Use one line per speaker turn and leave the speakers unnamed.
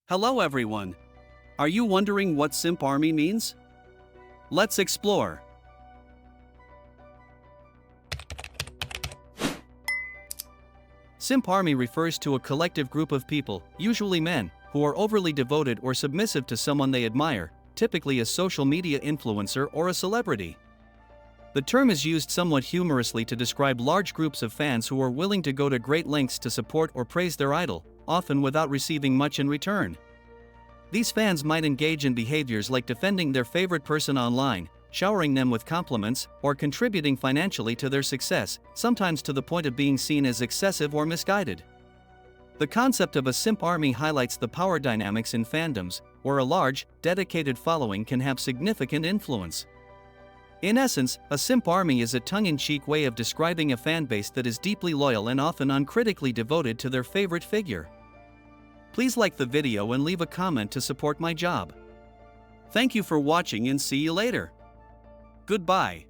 Hello everyone. Are you wondering what Simp Army means? Let's explore. Simp Army refers to a collective group of people, usually men, who are overly devoted or submissive to someone they admire, typically a social media influencer or a celebrity. The term is used somewhat humorously to describe large groups of fans who are willing to go to great lengths to support or praise their idol, often without receiving much in return. These fans might engage in behaviors like defending their favorite person online, showering them with compliments, or contributing financially to their success, sometimes to the point of being seen as excessive or misguided. The concept of a simp army highlights the power dynamics in fandoms, where a large, dedicated following can have significant influence. In essence, a simp army is a tongue-in-cheek way of describing a fanbase that is deeply loyal and often uncritically devoted to their favorite figure. Please like the video and leave a comment to support my job. Thank you for watching and see you later. Goodbye.